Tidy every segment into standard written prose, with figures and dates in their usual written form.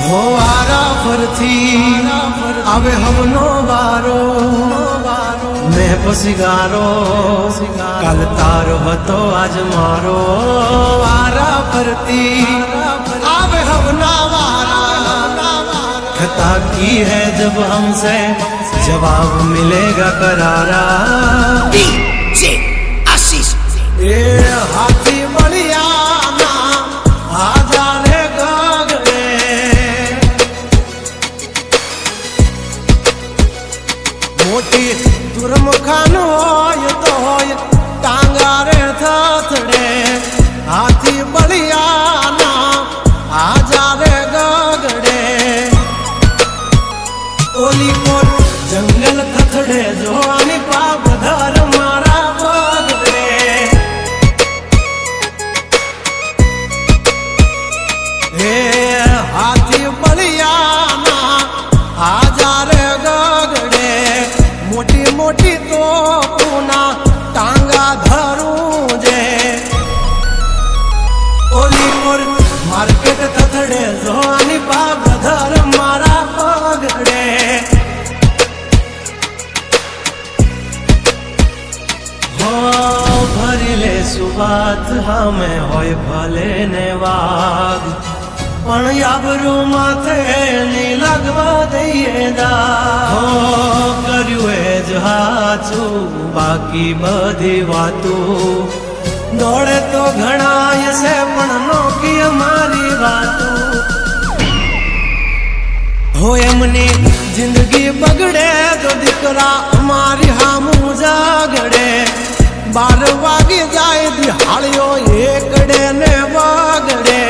हो आरा फरथी आवे हमनो वारो मैं पसिगारो कल तारो हतो आज मारो आरा फरती आवे हमना वारा खता की है जब हमसे जवाब मिलेगा करारा आशीष ए हाथी बढ़िया मोटी दुर्मुखान होय तो होय टांगा रे थथड़े हाथी बढ़िया ना आजा रे गगड़े ओली कोर जंगल थथड़े जो आनी पाप धर मारा बगड़े हे हाथी बढ़िया ना आजा रे मोटी मोटी तो पूना टांगा धरू जे ओली मोर मार्केट थथड़े जोनी पाप धर मारा पगड़े हो भरिले सुबात हमें होय भले ने वाग पण याबरू माथे नी लगवा दઈએ दा हो કર્યું એ જ હાચું બાકી બધી વાતો દોડે તો ઘણાય છે પણ નોકી અમારી વાતો हो એમની જિંદગી બગડે તો દીકરા અમારી હામું જાગડે 12 વાગી જાય દિહાળીઓ એકડે ને વાગડે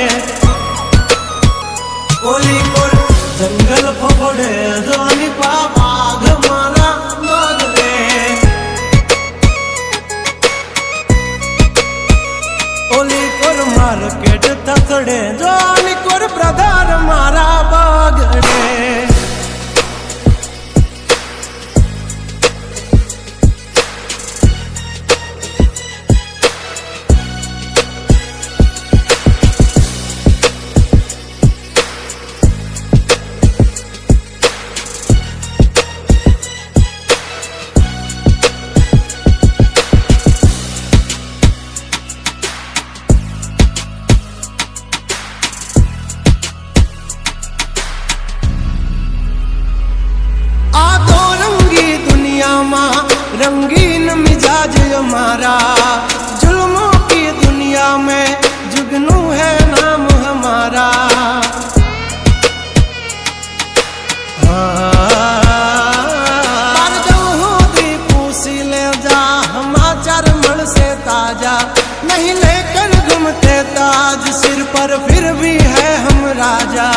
ओली कोर जंगल फफड़े जोनी पापा घमाना मगड़े ओली कोर मार्केट थथड़े जोनी कोर ब्रदर मारा बगड़े रंगीन मिजाज हमारा जुल्मों की दुनिया में जुगनू है नाम हमारा पूसी ले जा समाचार मल से ताजा नहीं लेकर घूमते ताज सिर पर फिर भी है हम राजा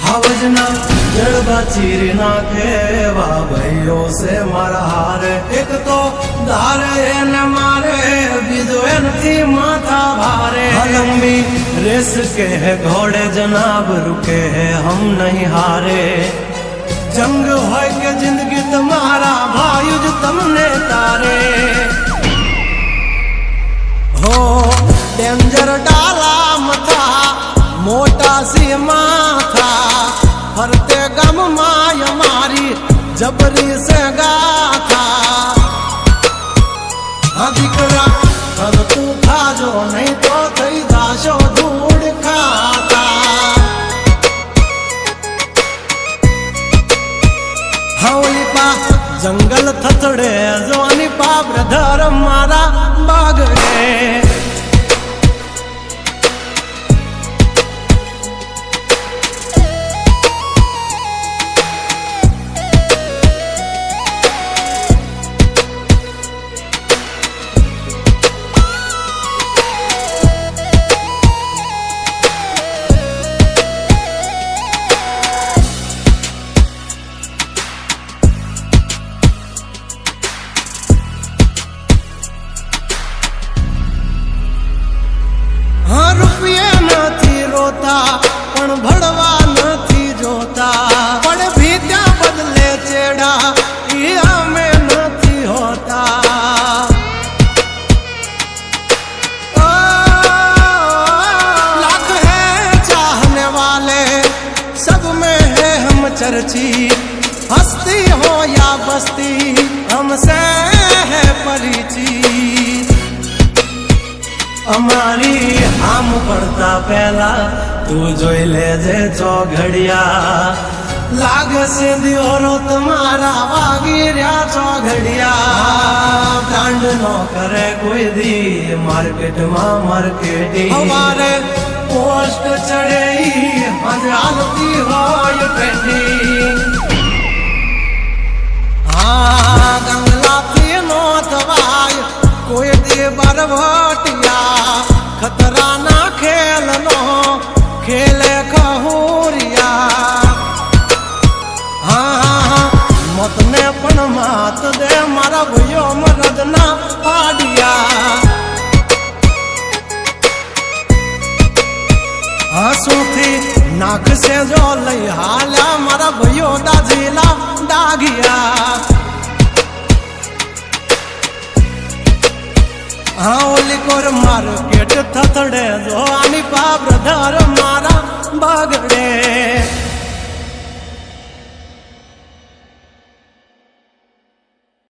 हवजना जड़बा चीर नाखे वाह भाइयों से मारा हार एक तो धारे न मारे बीजो थी माथा भारे लंबी रेस के है घोड़े जनाब रुके है हम नहीं हारे जंग हो के जिंदगी तुम्हारा भायुज तुमने तारे हो डेंजर डाला मथा मोटा सी माथा फरते गम माय मारी जबरी से गाथा हाँ दीकरा अब तू खा जो नहीं तो थई दाशो धूड़ खाता हवली पा जंगल थथड़े जोनी पा ब्रदर मारा बागड़े पण भड़वा नहीं जोता पण भी त्या बदले चेड़ा इया में नहीं होता लाख है चाह खर्ची हस्ती हो या बस्ती हमसे है परिचित અમારી આમ પડતા પહેલા તું જોઈ લેજે ચોઘડિયા લાગશે દિયોરો તમારા વાગી રહ્યા ચોઘડિયા બ્રાન્ડ નો કરે કોઈ દી માર્કેટમાં માર્કેટિંગ અમારે પોસ્ટ ચડે હાલતી હોય પેન્ડિંગ ગંગલાથી નો થવાય કોઈ દી બરવટિયા खतरा ना खेल नो खेले कहूरिया हाँ मत ने पण मात दे मारा भयो मरद ना पाडिया हंसू थी नाक से जो लई हाल्या मारा भयो दाजीला दागिया हाँ ओली कोर मार्केट थथड़े जो आनी पा ब्रदर मारा बगड़े